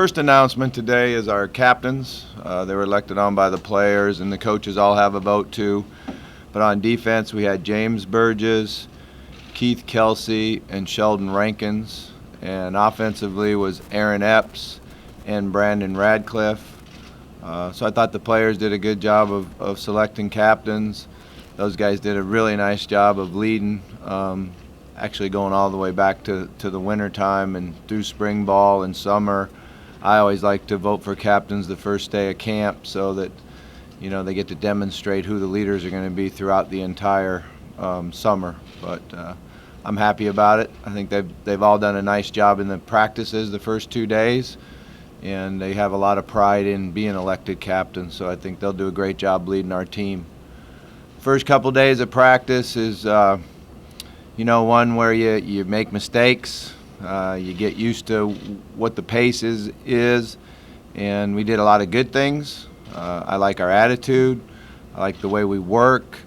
First announcement today is our captains. They were elected on by the players, and the coaches all have a vote too. But on defense, we had James Burgess, Keith Kelsey, and Sheldon Rankins. And offensively was Aaron Epps and Brandon Radcliffe. So I thought the players did a good job of selecting captains. Those guys did a really nice job of leading, actually going all the way back to the winter time and through spring ball and summer. I always like to vote for captains the first day of camp so that they get to demonstrate who the leaders are going to be throughout the entire summer. But I'm happy about it. I think they've all done a nice job in the practices the first 2 days, and they have a lot of pride in being elected captains. So I think they'll do a great job leading our team. First couple days of practice is one where you make mistakes. You get used to what the pace is, and we did a lot of good things. I like our attitude. I like the way we work.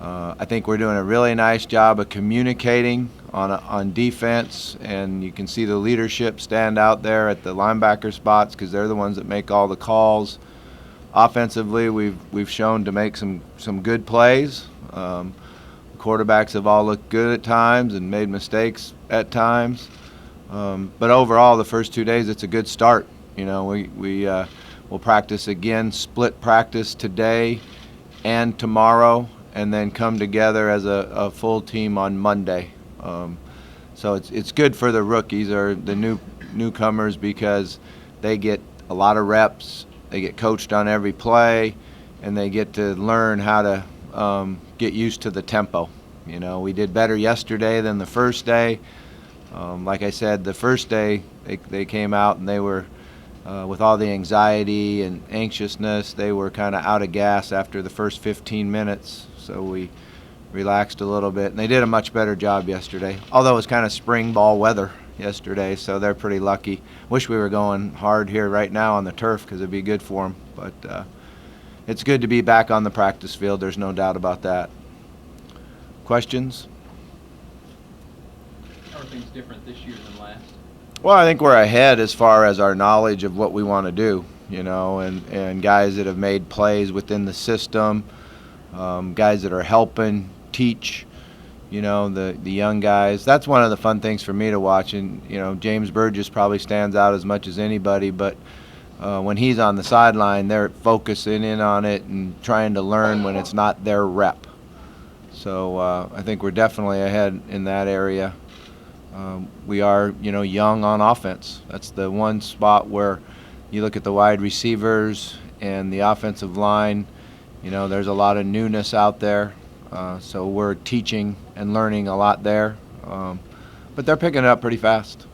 I think we're doing a really nice job of communicating on defense, and you can see the leadership stand out there at the linebacker spots because they're the ones that make all the calls. Offensively, we've shown to make some good plays. The quarterbacks have all looked good at times and made mistakes at times. But overall, the first 2 days, it's a good start. We'll practice again, split practice today and tomorrow, and then come together as a full team on Monday. So it's good for the rookies or the newcomers because they get a lot of reps, they get coached on every play, and they get to learn how to get used to the tempo. We did better yesterday than the first day. Like I said, the first day they came out and they were, with all the anxiety and anxiousness, they were kind of out of gas after the first 15 minutes. So we relaxed a little bit, and they did a much better job yesterday. Although it was kind of spring ball weather yesterday, so they're pretty lucky. Wish we were going hard here right now on the turf because it'd be good for them. But it's good to be back on the practice field. There's no doubt about that. Questions? How are things different this year than last? Well, I think we're ahead as far as our knowledge of what we want to do, and guys that have made plays within the system, guys that are helping teach, the young guys. That's one of the fun things for me to watch. And, James Burgess probably stands out as much as anybody, but when he's on the sideline, they're focusing in on it and trying to learn when it's not their rep. So I think we're definitely ahead in that area. We are, young on offense. That's the one spot where you look at the wide receivers and the offensive line, there's a lot of newness out there. So we're teaching and learning a lot there. But they're picking it up pretty fast.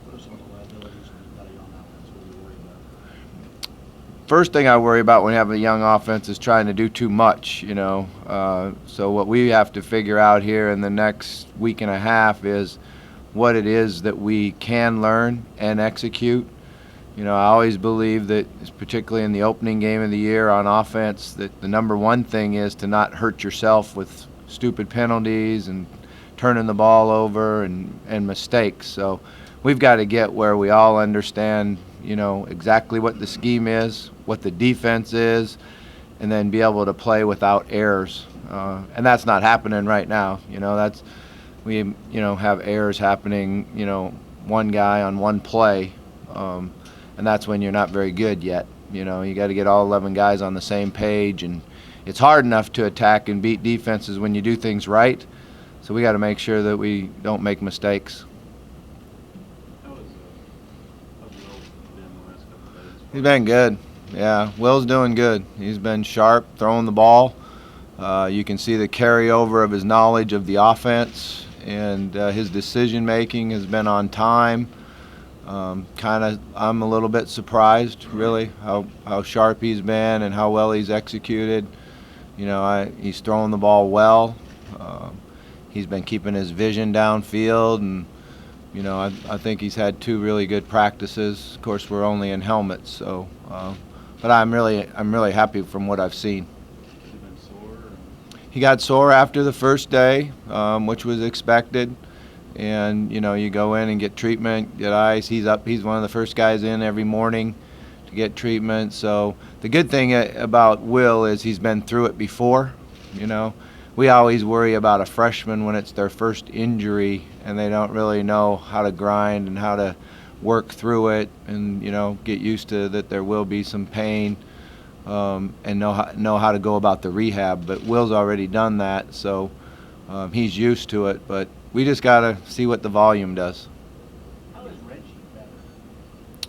What are some of the liabilities when you've got a young offense? What are you worried about? First thing I worry about when you have a young offense is trying to do too much, So what we have to figure out here in the next week and a half is what it is that we can learn and execute. I always believe that, particularly in the opening game of the year on offense, that the number one thing is to not hurt yourself with stupid penalties and turning the ball over and mistakes. So we've got to get where we all understand, exactly what the scheme is, what the defense is, and then be able to play without errors. And that's not happening right now. We have errors happening, one guy on one play, and that's when you're not very good yet. You got to get all 11 guys on the same page, and it's hard enough to attack and beat defenses when you do things right. So we got to make sure that we don't make mistakes. How has Will been the last couple of days? He's been good. Yeah, Will's doing good. He's been sharp, throwing the ball. You can see the carryover of his knowledge of the offense, and his decision making has been on time. I'm a little bit surprised, really, how sharp he's been and how well he's executed. He's throwing the ball well. He's been keeping his vision downfield, and I think he's had 2 really good practices. Of course, we're only in helmets, so. But I'm really happy from what I've seen. Has he been sore? He got sore after the first day, which was expected. and you go in and get treatment, get ice. He's one of the first guys in every morning to get treatment. So the good thing about Will is he's been through it before. We always worry about a freshman when it's their first injury and they don't really know how to grind and how to work through it, and get used to that there will be some pain, and know how to go about the rehab. But Will's already done that, so he's used to it. But we just got to see what the volume does. How is Reggie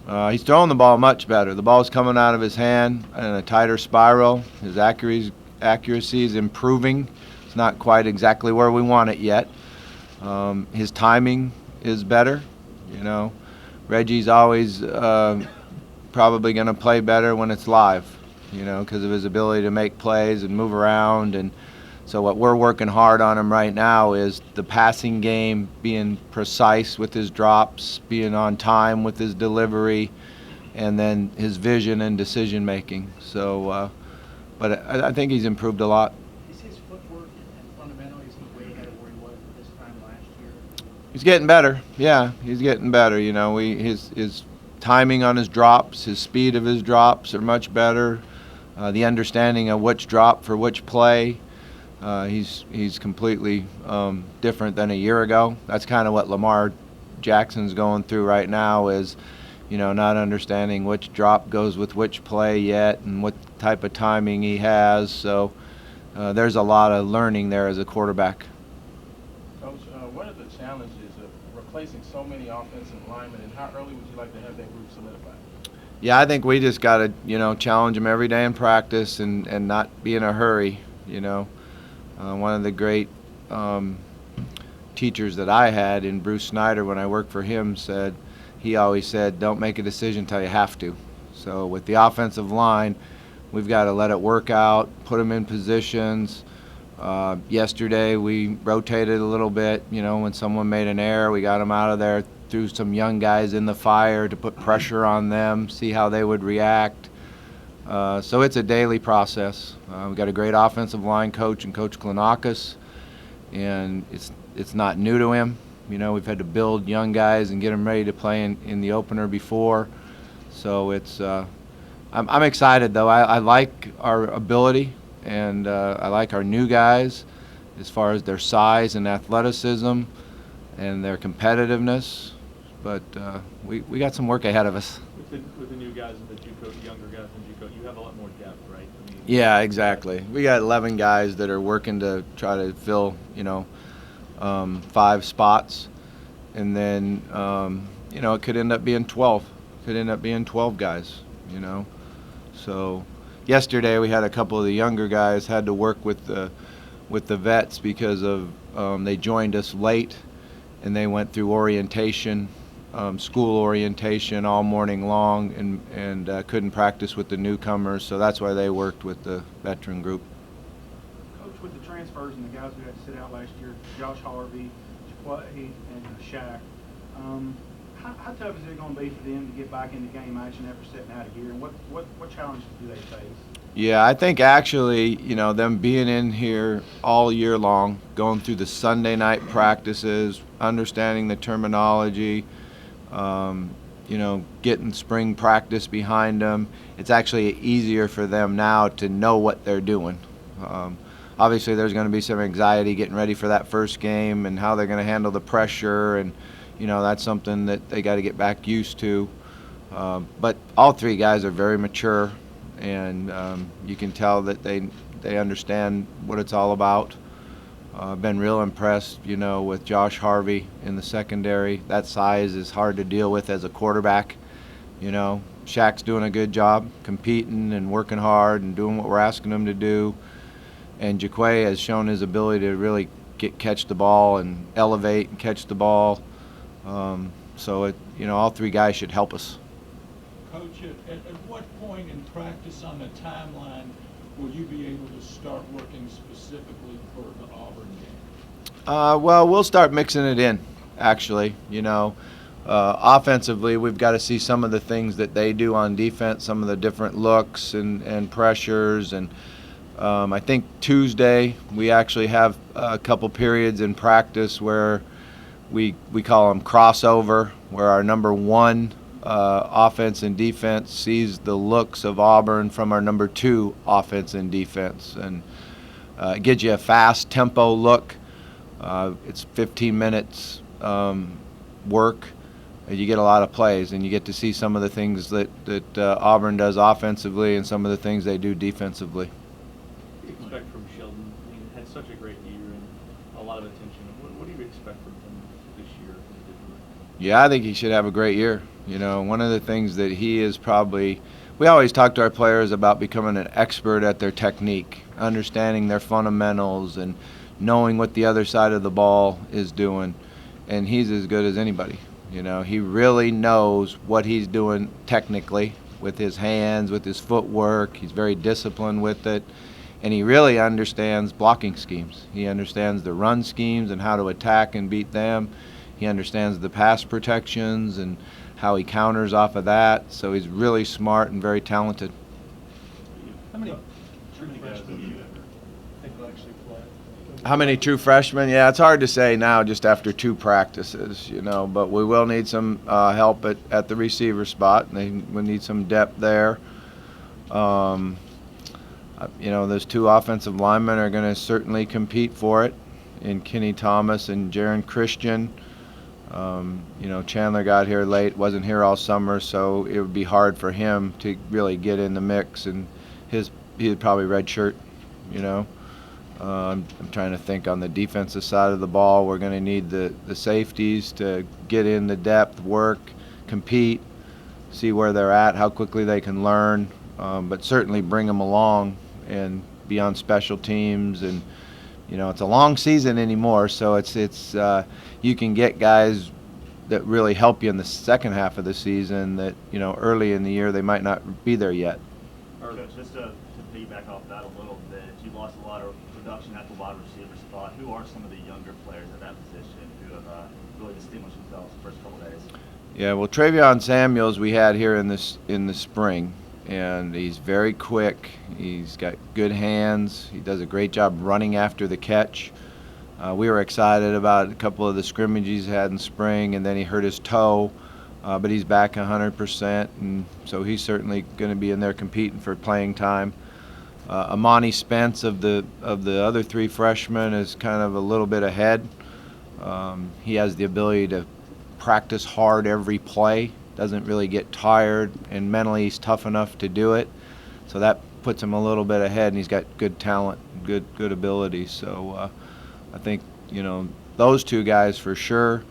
better? He's throwing the ball much better. The ball's coming out of his hand in a tighter spiral. His accuracy is improving. It's not quite exactly where we want it yet. His timing is better. Reggie's always probably going to play better when it's live, because of his ability to make plays and move around. And so what we're working hard on him right now is the passing game, being precise with his drops, being on time with his delivery, and then his vision and decision making. So, but I think he's improved a lot. Is his footwork and fundamentally, is he way ahead of where he was this time last year? He's getting better. Yeah, he's getting better. His timing on his drops, his speed of his drops are much better. The understanding of which drop for which play. He's completely different than a year ago. That's kind of what Lamar Jackson's going through right now, is not understanding which drop goes with which play yet and what type of timing he has. So there's a lot of learning there as a quarterback. Coach, what are the challenges of replacing so many offensive linemen, and how early would you like to have that group solidified? Yeah, I think we just got to challenge them every day in practice and not be in a hurry. One of the great teachers that I had in Bruce Snyder when I worked for him he always said, don't make a decision until you have to. So with the offensive line, we've got to let it work out, put them in positions. Yesterday we rotated a little bit. When someone made an error, we got them out of there, threw some young guys in the fire to put pressure on them, see how they would react. So it's a daily process. We've got a great offensive line coach in Coach Klanakis, and it's not new to him. We've had to build young guys and get them ready to play in the opener before. So I'm excited, though. I like our ability, and I like our new guys as far as their size and athleticism and their competitiveness. But we got some work ahead of us. With the new guys and the JUCO, younger guys and JUCO, you have a lot more depth, right? Yeah, exactly. We got 11 guys that are working to try to fill, 5 spots, and then it could end up being 12. Could end up being 12 guys, So yesterday we had a couple of the younger guys had to work with the vets because of they joined us late, and they went through orientation, school orientation all morning long, and couldn't practice with the newcomers. So that's why they worked with the veteran group. Coach, with the transfers and the guys who had to sit out last year, Josh Harvey, Jaquay, and Shaq, how tough is it going to be for them to get back into game action after sitting out a year? And what challenges do they face? Yeah, I think actually, them being in here all year long, going through the Sunday night practices, understanding the terminology, getting spring practice behind them, it's actually easier for them now to know what they're doing. Obviously, there's going to be some anxiety getting ready for that first game and how they're going to handle the pressure, and that's something that they got to get back used to. But all 3 guys are very mature, and you can tell that they understand what it's all about. I've been real impressed, with Josh Harvey in the secondary. That size is hard to deal with as a quarterback. Shaq's doing a good job competing and working hard and doing what we're asking him to do. And Jaquay has shown his ability to really catch the ball and elevate and catch the ball. So all 3 guys should help us. Coach, at what point in practice on the timeline will you be able to start working specifically for the Auburn game? Well, we'll start mixing it in, actually. Offensively, we've got to see some of the things that they do on defense, some of the different looks and pressures. And I think Tuesday we actually have a couple periods in practice where we call them crossover, where our number one offense and defense sees the looks of Auburn from our number two offense and defense. And it gives you a fast tempo look. It's 15 minutes work. You get a lot of plays, and you get to see some of the things that Auburn does offensively and some of the things they do defensively. What do you expect from Sheldon? He had such a great year and a lot of attention. What do you expect from him this year? Yeah, I think he should have a great year. You know, one of the things that he is probably, we always talk to our players about becoming an expert at their technique, understanding their fundamentals and knowing what the other side of the ball is doing, and he's as good as anybody. You know, he really knows what he's doing technically with his hands, with his footwork. He's very disciplined with it, and he really understands blocking schemes. He understands the run schemes and how to attack and beat them. He understands the pass protections and how he counters off of that. So he's really smart and very talented. How many freshmen do you ever think will actually play? How many true freshmen? Yeah, it's hard to say now just after 2 practices, you know, but we will need some help at the receiver spot, and we need some depth there. You know, those 2 offensive linemen are going to certainly compete for it in Kenny Thomas and Jaron Christian. You know, Chandler got here late, wasn't here all summer, so it would be hard for him to really get in the mix, and he'd probably redshirt, you know. I'm trying to think on the defensive side of the ball. We're going to need the safeties to get in the depth, work, compete, see where they're at, how quickly they can learn, but certainly bring them along and be on special teams. And you know, it's a long season anymore, so it's you can get guys that really help you in the second half of the season that, you know, early in the year they might not be there yet. Or just to piggyback off that a little bit, you lost a lot of production at the wide receiver spot. Who are some of the younger players at that position who have really distinguished themselves the first couple days? Yeah, well, Travion Samuels we had here in the spring, and he's very quick. He's got good hands. He does a great job running after the catch. We were excited about a couple of the scrimmages he's had in spring, and then he hurt his toe, but he's back 100%, and so he's certainly going to be in there competing for playing time. Amani Spence of the other 3 freshmen is kind of a little bit ahead. He has the ability to practice hard every play, doesn't really get tired, and mentally he's tough enough to do it. So that puts him a little bit ahead, and he's got good talent, good ability. So I think, you know, those 2 guys for sure,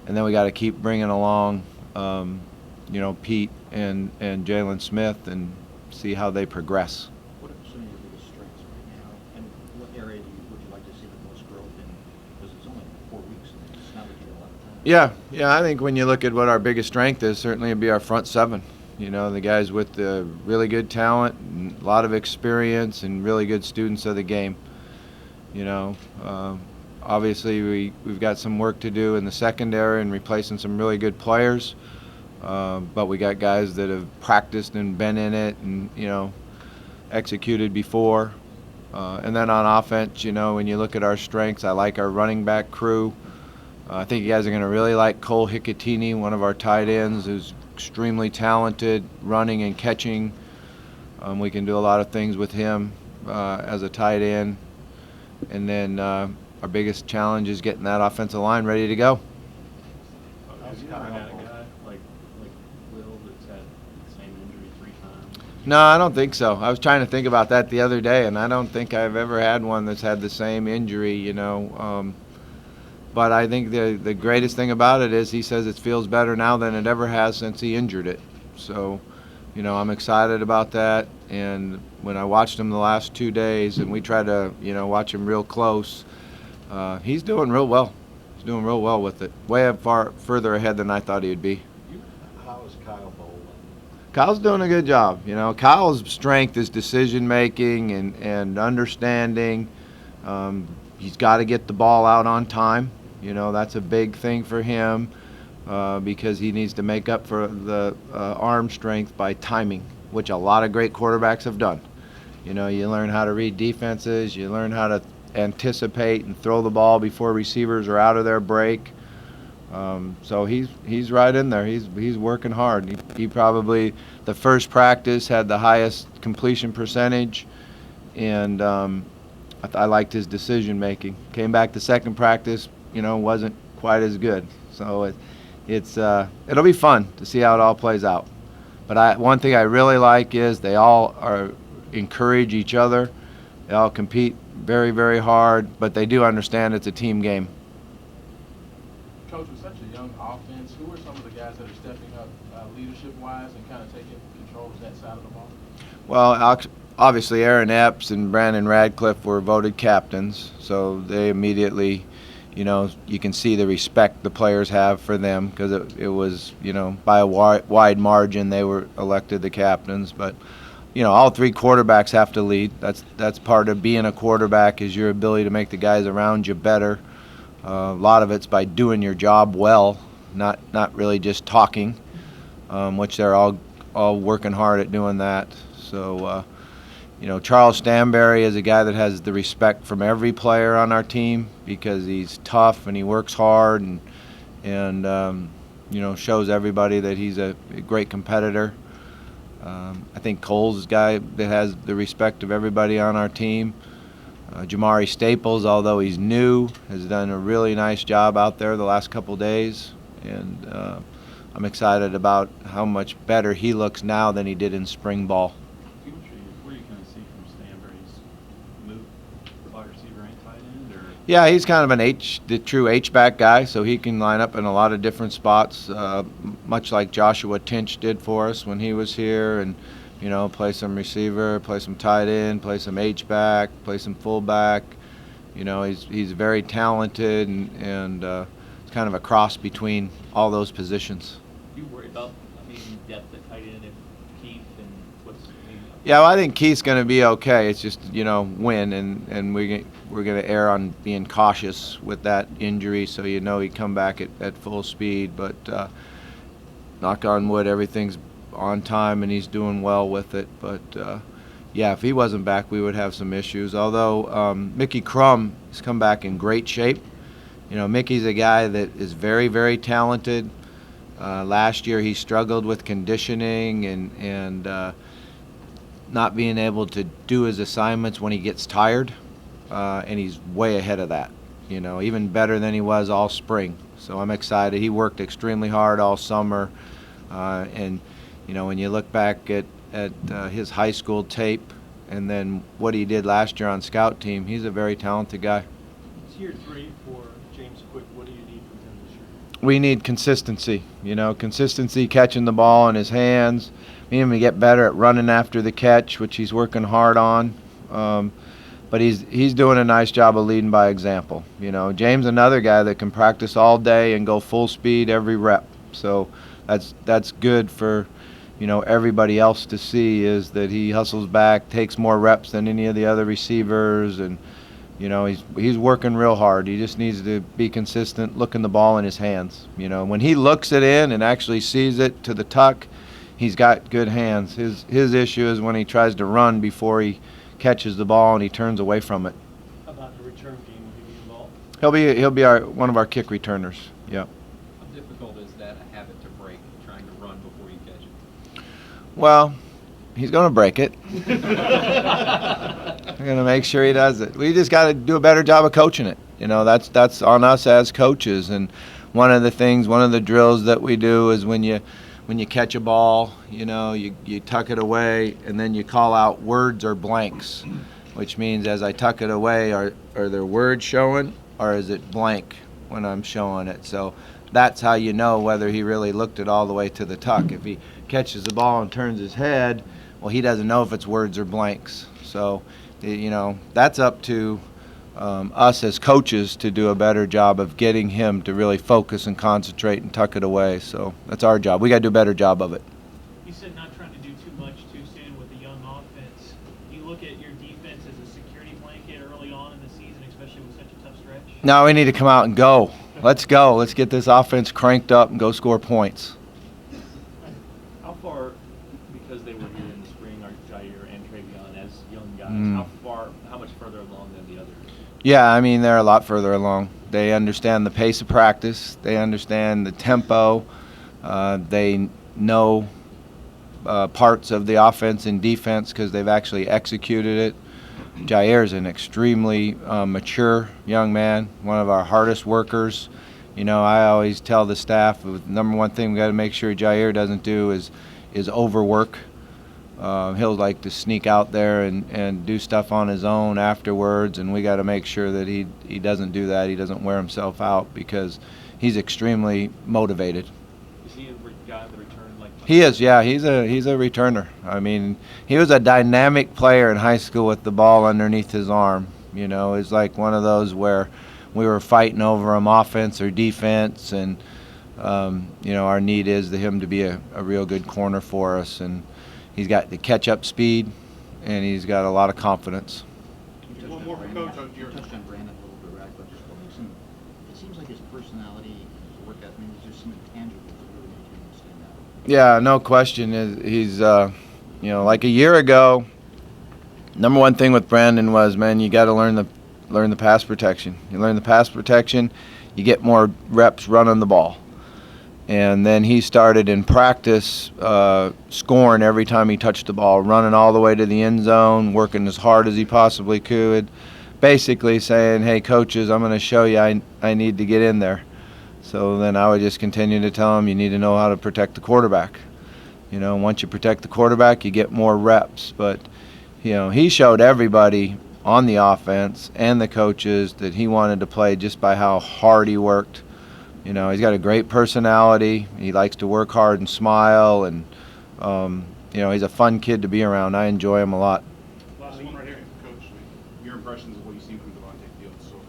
and then we got to keep bringing along, you know, Pete and Jalen Smith and see how they progress. What are some of your biggest strengths right now, and what area would you like to see the most growth in? Because it's only 4 weeks, and it's not like you have a lot of time. Yeah, I think when you look at what our biggest strength is, certainly it'd be our front 7. You know, the guys with the really good talent, and a lot of experience, and really good students of the game. You know, obviously we've got some work to do in the secondary and replacing some really good players, but we got guys that have practiced and been in it and, you know, executed before. And then on offense, you know, when you look at our strengths, I like our running back crew. I think you guys are going to really like Cole Hicatini, one of our tight ends, who's extremely talented running and catching. We can do a lot of things with him as a tight end. And then our biggest challenge is getting that offensive line ready to go. Have you ever had a guy like Will that's had the same injury 3 times? No, I don't think so. I was trying to think about that the other day, and I don't think I've ever had one that's had the same injury, you know. But I think the greatest thing about it is he says it feels better now than it ever has since he injured it. So, you know, I'm excited about that. And when I watched him the last 2 days, and we tried to, you know, watch him real close, he's doing real well. He's doing real well with it. Way further ahead than I thought he would be. How is Kyle bowling? Kyle's doing a good job. You know, Kyle's strength is decision making and understanding. He's got to get the ball out on time. You know, that's a big thing for him because he needs to make up for the arm strength by timing, which a lot of great quarterbacks have done. You know, you learn how to read defenses, you learn how to anticipate and throw the ball before receivers are out of their break. So he's right in there. He's working hard. He probably, the first practice, had the highest completion percentage, and I liked his decision making. Came back to second practice, wasn't quite as good. So it'll be fun to see how it all plays out. But one thing I really like is they all encourage each other. They all compete very, very hard, but they do understand it's a team game. Coach, with such a young offense, who are some of the guys that are stepping up leadership-wise and kind of taking control of that side of the ball? Well, obviously Aaron Epps and Brandon Radcliffe were voted captains, so they immediately, you can see the respect the players have for them, because it was, by a wide margin they were elected the captains. But all three quarterbacks have to lead. That's part of being a quarterback, is your ability to make the guys around you better. A lot of it's by doing your job well, not really just talking, which they're all working hard at doing that. So, Charles Stanberry is a guy that has the respect from every player on our team, because he's tough and he works hard and shows everybody that he's a great competitor. I think Cole's a guy that has the respect of everybody on our team. Jamari Staples, although he's new, has done a really nice job out there the last couple days, and I'm excited about how much better he looks now than he did in spring ball. What are you going to see from Stanberry's move, wide receiver and tight end? Or? Yeah, he's kind of the true H-back guy, so he can line up in a lot of different spots, much like Joshua Tinch did for us when he was here, and play some receiver, play some tight end, play some H-back, play some fullback. He's very talented, and it's kind of a cross between all those positions. You worry about depth at tight end and Keith and what's? Yeah, well, I think Keith's going to be okay. It's just when, and we're going to err on being cautious with that injury, so he'd come back at full speed. But knock on wood, everything's on time and he's doing well with it. But yeah, if he wasn't back, we would have some issues. Although Mickey Crum has come back in great shape. Mickey's a guy that is very, very talented. Last year he struggled with conditioning and not being able to do his assignments when he gets tired, and he's way ahead of that, even better than he was all spring. So I'm excited. He worked extremely hard all summer, and when you look back at his high school tape and then what he did last year on scout team, he's a very talented guy. It's year 3 for James Quick. What do you need from him this year? We need consistency, consistency catching the ball in his hands. We need him to get better at running after the catch, which he's working hard on. But he's doing a nice job of leading by example. James, another guy that can practice all day and go full speed every rep. So that's good for everybody else to see, is that he hustles back, takes more reps than any of the other receivers, and he's working real hard. He just needs to be consistent, looking the ball in his hands. When he looks it in and actually sees it to the tuck, he's got good hands. His issue is when he tries to run before he catches the ball and he turns away from it. How about the return game? Will he be involved? He'll be one of our kick returners. Yeah. How difficult is that a habit to break, trying to run before you catch it? Well, he's going to break it. We're going to make sure he does it. We just got to do a better job of coaching it. That's on us as coaches. And one of the drills that we do is when you catch a ball, you tuck it away, and then you call out words or blanks, which means as I tuck it away, are there words showing, or is it blank when I'm showing it? So that's how you know whether he really looked it all the way to the tuck. If he catches the ball and turns his head, well, he doesn't know if it's words or blanks. So, that's up to us as coaches to do a better job of getting him to really focus and concentrate and tuck it away. So that's our job. We got to do a better job of it. You said not trying to do too much too soon with a young offense. You look at your defense as a security blanket early on in the season, especially with such a tough stretch? No, we need to come out and go. Let's go. Let's get this offense cranked up and go score points. How far, because they were here in the spring are Jair and Travion as young guys. Mm. How much further along than the others? Yeah, I mean, they're a lot further along. They understand the pace of practice. They understand the tempo. They know parts of the offense and defense because they've actually executed it. Jair is an extremely mature young man, one of our hardest workers. You know, I always tell the staff, the number one thing we got to make sure Jair doesn't do is overwork. He'll like to sneak out there and do stuff on his own afterwards, and we got to make sure that he doesn't do that. He doesn't wear himself out because he's extremely motivated. Is he a guy that returned like? He is, yeah. He's a returner. I mean, he was a dynamic player in high school with the ball underneath his arm. You know, it's like one of those where we were fighting over him, offense or defense, and you know, our need is to him to be a real good corner for us, and he's got the catch-up speed, and he's got a lot of confidence. One more for Coach. You touched on Brandon a little bit, right? But just what makes him? It seems like his personality, his work ethic. I mean, there's just some intangibles that really make him stand out. Yeah, no question. He's you know, like a year ago, number one thing with Brandon was, man, you got to learn the pass protection. You learn the pass protection, you get more reps running the ball. And then he started in practice scoring every time he touched the ball, running all the way to the end zone, working as hard as he possibly could, basically saying, hey, coaches, I'm going to show you I need to get in there. So then I would just continue to tell him you need to know how to protect the quarterback. You know, once you protect the quarterback, you get more reps. But, you know, he showed everybody on the offense and the coaches that he wanted to play just by how hard he worked. You know, he's got a great personality. He likes to work hard and smile, and you know, he's a fun kid to be around. I enjoy him a lot. Last one right here, Coach. Your impressions of what you've seen from Devontae Fields so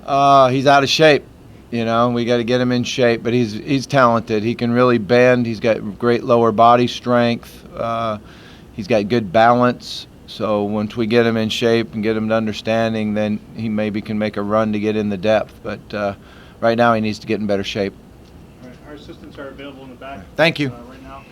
far? He's out of shape. You know, we got to get him in shape, but he's talented. He can really bend. He's got great lower body strength. He's got good balance. So once we get him in shape and get him to understanding, then he maybe can make a run to get in the depth. But right now he needs to get in better shape. All right, our assistants are available in the back. Thank you. Right now.